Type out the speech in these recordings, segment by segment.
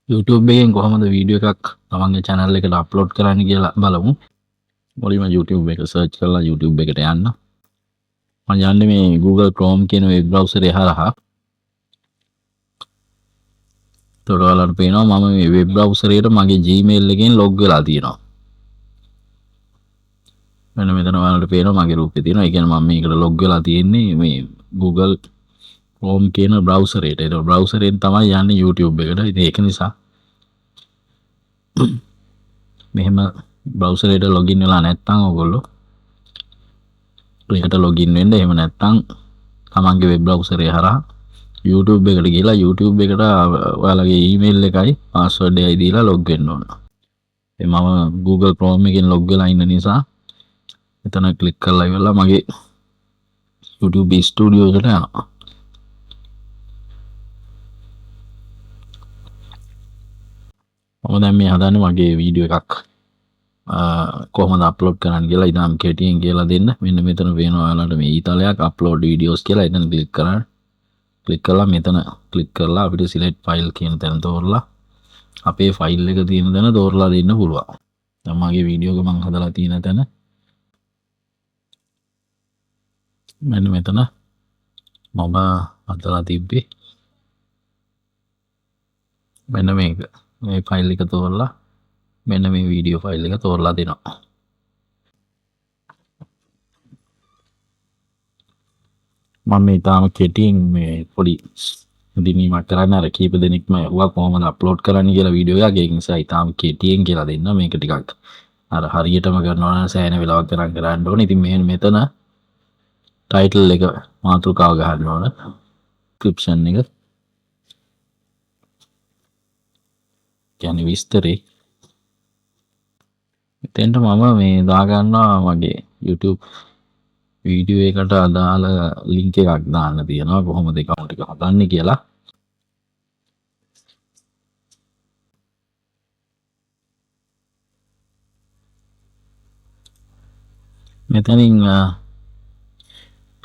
YouTube එකෙන් කොහොමද video එකක් තමන්ගේ channel එකට අප්ලෝඩ් කරන්න කියලා බලමු. මුලින්ම YouTube එක search කරලා YouTube එකට යන්න. මම යන්නේ මේ Google Chrome කියන web browser එක හරහා. ඒතකොට ඔයාලට පේනවා මම මේ web browser එකට මගේ Gmail එකෙන් log වෙලා තියෙනවා. මෙන්න මෙතන ඔයාලට පේනවා මගේ රූපේ තියෙනවා. ඒ කියන්නේ මම මේකට log වෙලා තියෙන්නේ මේ Google Chrome කියන browser එකට. ඒක browser එකෙන් තමයි යන්නේ YouTube එකට. ඉතින් ඒක නිසා මෙහෙම browser එකට login වෙලා නැත්නම් ඔයගොල්ලෝ ඒකට login වෙන්න. එහෙම නැත්නම් තමන්ගේ web browser එක හරහා YouTube එකට ගිහලා YouTube එකට ඔයාලගේ email එකයි password එකයි දීලා log වෙන්න ඕන. මම Google Chrome එකෙන් log වෙලා ඉන්න නිසා මෙතන click කරලා ඉවරලා මගේ YouTube studio එකට යනවා. මම දැන් මේ හදන්නේ මගේ වීඩියෝ එකක් කොහොමද අප්ලෝඩ් කරන්න කියලා ඉතින් කෙටියෙන් කියලා දෙන්න. මෙන්න මෙතන පේනවා ඔයාලට මේ ඊතලයක් upload videos කියලා. එතන click කරන්න. click කරලා මෙතන click කරලා අපිට select file කියන තැන තෝරලා අපේ ෆයිල් එක තියෙන තැන තෝරලා දෙන්න පුළුවන්. දැන් මගේ වීඩියෝ එක මම හදලා තියෙන තැන මෙන්න මෙතන මම හදලා තිබ්බේ මෙන්න මේක. මේ ෆයිල් එක තෝරලා මෙන්න මේ වීඩියෝ ෆයිල් එක තෝරලා දෙනවා. මම මේ තාම කෙටියෙන් මේ පොඩි දිනීමක් කරන්න අර කීප දෙනෙක්ම ඇහුවා කොහොමද අප්ලෝඩ් කරන්න කියලා වීඩියෝ එකක්. ඒක නිසා ඊටාම කෙටියෙන් කියලා දෙන්න. මේක ටිකක් අර හරියටම කරනවා නම් සෑහෙන වෙලාවක් කරන්න ඕනේ. ඉතින් මෙතන ටයිටල් එක මාතෘකාව ගහන්න ඕන. description එක කියන්නේ විස්තරේ. එතෙන්ට මම මේ දාගන්නවා මගේ YouTube වීඩියෝ එකට අදාළ link එකක් දාන්න තියෙනවා කොහොමද account එක හදන්නේ කියලා. මෙතනින්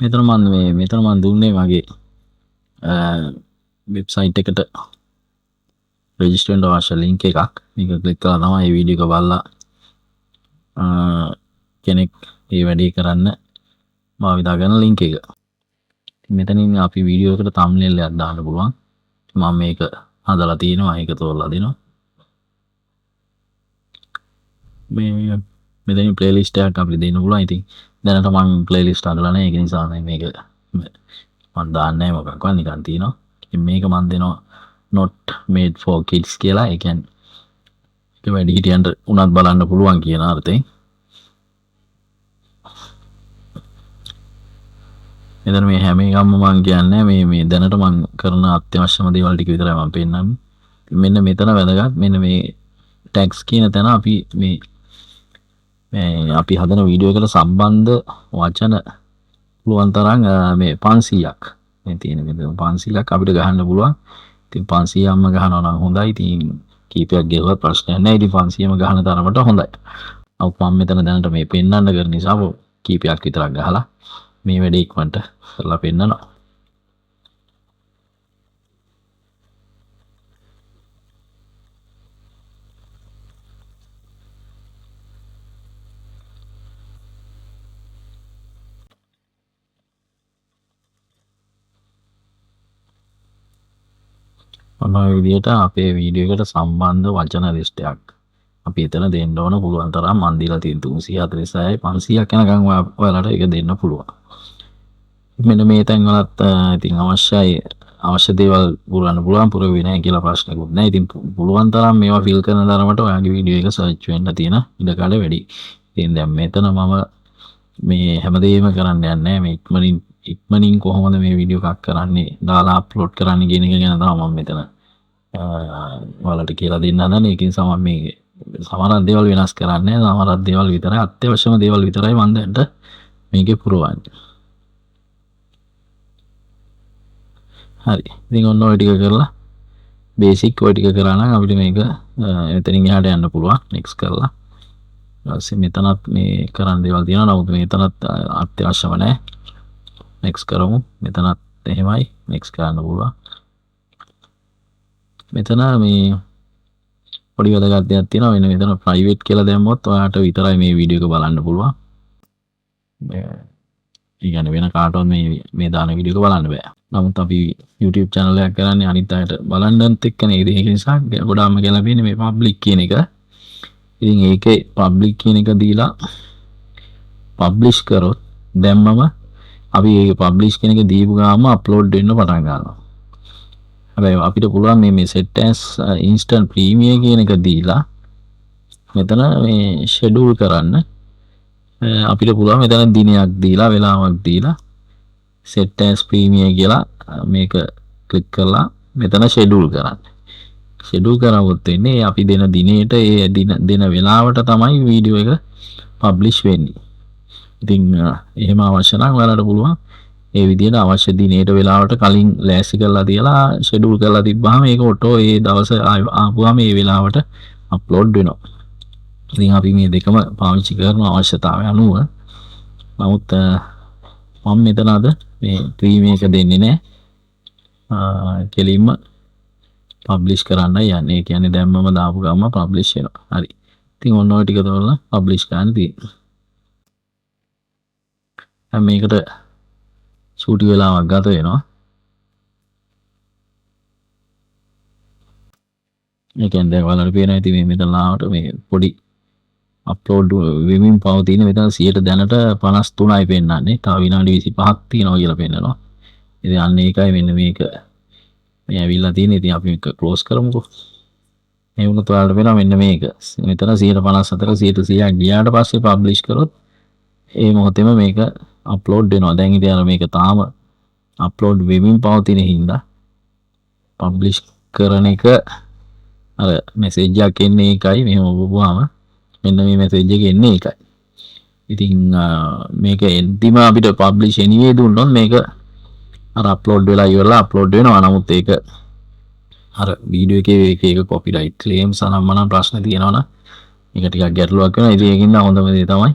මෙතන මම දුන්නේ මගේ වෙබ්සයිට් එකට register වෙන්න අවශ්‍ය link එකක්. මේක click කරලා තමයි මේ වීඩියෝ එක බලලා කෙනෙක් මේ වැඩේ කරන්න භාවිතා කරන link එක. මෙතනින් අපි වීඩියෝ එකට thumbnail එකක් දාන්න පුළුවන්. මම මේක හදලා තියෙනවා. ඒක තෝරලා දෙනවා. මේ මෙතනින් playlist එකක් අපිට දෙන්න පුළුවන්. ඉතින් දැනට මම playlist හදලා නැහැ. ඒක නිසා මේක මම දාන්නේ නැහැ මොකක්වත් නිකන් තියෙනවා. ඉතින් මේක මම දෙනවා not made for kids කියලා. ඒ කියන්නේ ඒක වැඩි හිටියන්ට උනත් බලන්න පුළුවන් කියන අර්ථයෙන්. මෙතන මේ හැම එකක්ම මම කියන්නේ මේ දැනට මම කරන අත්‍යවශ්‍යම දේවල් ටික විතරයි මම පෙන්නන්නේ. මෙන්න මෙතන වැදගත්. මෙන්න මේ tags කියන තැන අපි මේ අපි හදන වීඩියෝ එකට සම්බන්ධ වචන පුළුවන් තරම් මේ 500ක් මේ තියෙන මෙතන 500ක් අපිට ගහන්න පුළුවන්. ඉතින් 500ක්ම ගහනවා නම් හොඳයි. ඉතින් කීපයක් ගෙවුවත් ප්‍රශ්නයක් නැහැ. ඉතින් 500ම ගහන තරමට හොඳයි. අවු මම මෙතන දැනට මේ පෙන්නන්න කරන නිසා කීපයක් විතරක් ගහලා මේ වැඩේ ඉක්මනට කරලා පෙන්නනවා. ඔන්න ඔය විදිහට අපේ වීඩියෝ එකට සම්බන්ධ වචන ලිස්ට් එකක් අපි එතන දෙන්න ඕන. පුළුවන් තරම් මන් දීලා තියෙන 346යි 500ක් යනකම් ඔයාලට ඒක දෙන්න පුළුවන්. මෙන්න මේ තැන් වලත් ඉතින් අවශ්‍ය දේවල් පුරවන්න පුළුවන්. පුරවෙන්නේ නැහැ කියලා ප්‍රශ්නකුත් නැහැ. ඉතින් පුළුවන් තරම් මේවා ෆිල් කරන තරමට ඔයාගේ වීඩියෝ එක සර්ච් වෙන්න තියෙන ඉඩකඩ වැඩි. ඉතින් දැන් මෙතන මම මේ හැමදේම කරන්න යන්නේ නැහැ. මේ ඉක්මනින් කොහොමද මේ වීඩියෝ එකක් කරන්නේ දාලා අප්ලෝඩ් කරන්න කියන එක ගැන තමයි මම මෙතන ඔයාලට කියලා දෙන්න හදන්නේ. ඒකෙන් සමහර මේ සමහර දේවල් වෙනස් කරන්නේ නැහැ. සමහර දේවල් විතරයි අත්‍යවශ්‍යම දේවල් විතරයි මම දැන්ට මේකේ පුරවන්නේ. හරි. ඉතින් ඔන්න ඔය ටික කරලා බේසික් ඔය ටික කරා නම් අපිට මේක එතනින් එහාට යන්න පුළුවන්. next කරලා ඊපස්සේ මෙතනත් මේ කරන්න දේවල් තියෙනවා. නමුත් මෙතනත් අත්‍යවශ්‍යම නැහැ. next කරමු. මෙතනත් එහෙමයි next කරන්න පුළුවන්. මෙතන මේ පොඩි වැදගත් දෙයක් තියෙනවා. වෙන මෙතන ප්‍රයිවට් කියලා දැම්මොත් ඔයාට විතරයි මේ වීඩියෝ එක බලන්න පුළුවන්. ඒ කියන්නේ වෙන කාටවත් මේ දාන වීඩියෝ එක බලන්න බෑ. නමුත් අපි YouTube channel එකක් කරන්නේ අනිත් අයට බලන්නත් එක්කනේ. ඒක නිසා ගොඩාක්ම ගැලපෙන්නේ මේ public කියන එක. ඉතින් ඒකේ public කියන එක දීලා publish කරොත් දැම්මම අපි ඒක publish කියන එක දීපු ගාම upload වෙන්න පටන් ගන්නවා. හැබැයි අපිට පුළුවන් මේ set as instant premiere කියන එක දීලා මෙතන මේ schedule කරන්න. අපිට පුළුවන් මෙතන දිනයක් දීලා වෙලාවක් දීලා set as premiere කියලා මේක ක්ලික් කරලා මෙතන schedule කරන්න. schedule කරවොත් වෙන්නේ අපි දෙන දිනේට ඒ දෙන වෙලාවට තමයි වීඩියෝ එක publish වෙන්නේ. ඉතින් එහෙම අවශ්‍ය නම් ඔයාලට පුළුවන් ඒ විදිහට අවශ්‍ය දිනේට වෙලාවට කලින් ලෑස්ති කරලා තියලා schedule කරලා තිබ්බහම ඒක ඔටෝ ඒ දවස ආපුවාම ඒ වෙලාවට අප්ලෝඩ් වෙනවා. ඉතින් අපි මේ දෙකම පාවිච්චි කරන අවශ්‍යතාවය අනුව නමුත් මම මෙතන අද මේ ප්‍රීමියම් එක දෙන්නේ නැහැ. කෙලින්ම පබ්ලිෂ් කරන්න යන්නේ. ඒ කියන්නේ දැම්මම දාපු ගමන් පබ්ලිෂ් වෙනවා. හරි. ඉතින් ඔන්න ඔය ටික තෝරලා පබ්ලිෂ් කරන්න තියෙනවා. දැන් මේකට චූටි වෙලාවක් ගත වෙනවා. ඒ කියන්නේ දැන් ඔයාලට පේනවා ඉතින් මේ මෙතන ලාවට මේ පොඩි අප්ලෝඩ් වෙමින් පවතින මෙතන 100ට දැනට 53යි පෙන්නන්නේ. තව විනාඩි 25ක් තියෙනවා කියලා පෙන්නනවා. ඉතින් අන්න ඒකයි මෙන්න මේක මේ ඇවිල්ලා තියෙන්නේ. ඉතින් අපි මේක ක්ලෝස් කරමුකෝ. මේ වුණත් ඔයාලට පේනවා මෙන්න මේක. මෙතන 154 100ක් ගියාට පස්සේ පබ්ලිෂ් කරොත් ඒ මොහොතේම මේක අප්ලෝඩ් වෙනවා. දැන් ඉතින් අර මේක තාම අප්ලෝඩ් වෙමින් පවතින හින්දා පබ්ලිෂ් කරන එක අර මෙසේජ් එකක් එන්නේ ඒකයි. මෙහෙම ඔබවුවාම මෙන්න මේ මෙසේජ් එක එන්නේ ඒකයි. ඉතින් මේක එද්දිම අපිට පබ්ලිෂ් anyway දුන්නොත් මේක අර අප්ලෝඩ් වෙලා ඉවරලා අප්ලෝඩ් වෙනවා. නමුත් ඒක අර වීඩියෝ එකේ එක කොපිරයිට් ක්ලේම්ස් අනම්මනම් ප්‍රශ්න තියෙනවනම් මේක ටිකක් ගැටලුවක් වෙනවා. ඉතින් ඒකින්ද හොඳම දේ තමයි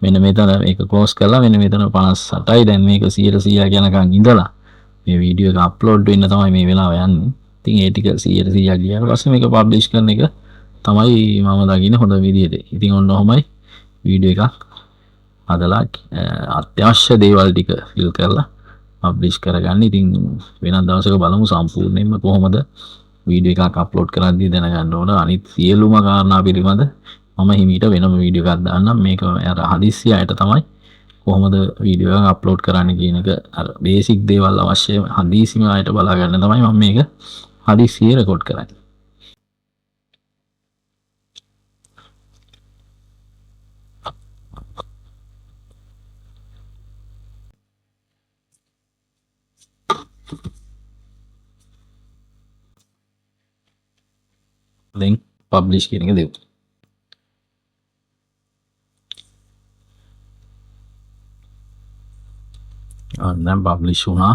මෙන්න මෙතන මේක ක්ලෝස් කරලා මෙන්න මෙතන 58යි දැන් මේක 100% යනකම් ඉඳලා මේ වීඩියෝ එක අප්ලෝඩ් වෙන්න තමයි මේ වෙලාව යන්නේ. ඉතින් ඒ ටික 100% ගියාට පස්සේ මේක පබ්ලිෂ් කරන එක තමයි මම දකින්නේ හොඳ විදියට. ඉතින් ඔන්න ඔහොමයි වීඩියෝ එකක් හදලා අත්‍යවශ්‍ය දේවල් ටික ෆිල් කරලා පබ්ලිෂ් කරගන්න. ඉතින් වෙනත් දවසක බලමු සම්පූර්ණයෙන්ම කොහොමද වීඩියෝ එකක් අප්ලෝඩ් කරද්දී දැනගන්න ඕන අනිත් සියලුම කාරණා පිළිබඳ මම හිමීට වෙනම වීඩියෝ එකක් දාන්නම්. මේක අර හදිස්සි අයට තමයි කොහොමද වීඩියෝ එකක් අප්ලෝඩ් කරන්න කියන එක අර බේසික් දේවල් අවශ්‍ය හදිසිම අයට බලා ගන්න තමයි මම මේක හදිස්සියේ රෙකෝඩ් කරන්නේ. දැන් පබ්ලිෂ් කියන එක දෙමු. දැන් පබ්ලිෂ් වුණා.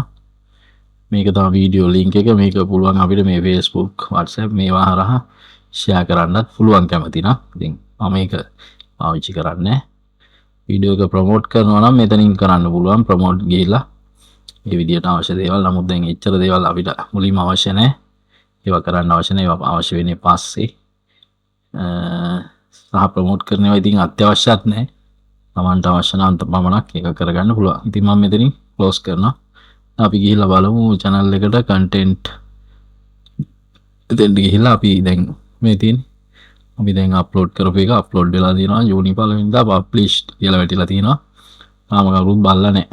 මේක තමයි වීඩියෝ ලින්ක් එක. මේක පුළුවන් අපිට මේ Facebook WhatsApp මේවා හරහා ෂෙයා කරන්නත් පුළුවන් කැමති නම්. ඉතින් මම මේක පාවිච්චි කරන්නේ වීඩියෝ එක ප්‍රොමෝට් කරනවා නම් මෙතනින් කරන්න පුළුවන්. ප්‍රොමෝට් ගිහිල්ලා මේ විදියට අවශ්‍ය දේවල්. නමුත් දැන් එච්චර දේවල් අපිට මුලින්ම අවශ්‍ය නැහැ. ඒවා කරන්න අවශ්‍ය නැහැ. ඒවා අවශ්‍ය වෙන්නේ පස්සේ. සහ ප්‍රොමෝට් කරන ඒවා ඉතින් අත්‍යවශ්‍යත් නැහැ. තමන්ට අවශ්‍ය නම් පමණක් ඒක කරගන්න පුළුවන්. ඉතින් මම මෙතනින් ක්ලෝස් කරනවා. අපි ගිහිල්ලා බලමු channel එකට content එතෙන්ට ගිහිල්ලා අපි දැන් මේ තියෙන්නේ අපි දැන් අප්ලෝඩ් කරපු එක අප්ලෝඩ් වෙලා තියෙනවා. ජූනි 1 වෙනිදා පබ්ලිෂ්ඩ් කියලා වැටිලා තියෙනවා. තාම කවුරුත් බලලා නැහැ.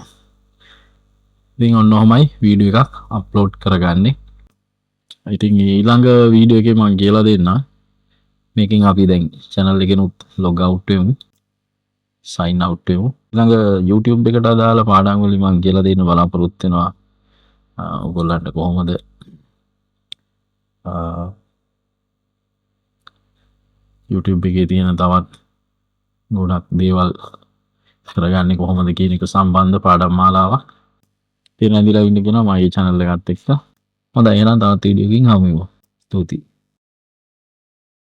ඉතින් ඔන්න ඔහමයි වීඩියෝ එකක් අප්ලෝඩ් කරගන්නේ. ඉතින් ඊළඟ වීඩියෝ එකේ මම කියලා දෙන්නම්. මේකෙන් අපි දැන් channel එකෙනුත් log out වෙමු. sign out වෙමු. ඊළඟ YouTube එකට අදාළ පාඩම් වලින් මම කියලා දෙන්න බලාපොරොත්තු වෙනවා. ඔයගොල්ලන්ට කොහොමද YouTube එකේ තියෙන තවත් ගොඩක් දේවල් කරගන්නේ කොහොමද කියන එක සම්බන්ධ පාඩම් මාලාවක් තියෙන ඇඳිලා ඉන්න කෙනා මගේ channel එකත් එක්ක. හොඳයි එහෙනම් තවත් වීඩියෝ එකකින් හමු වෙමු. ස්තුතියි.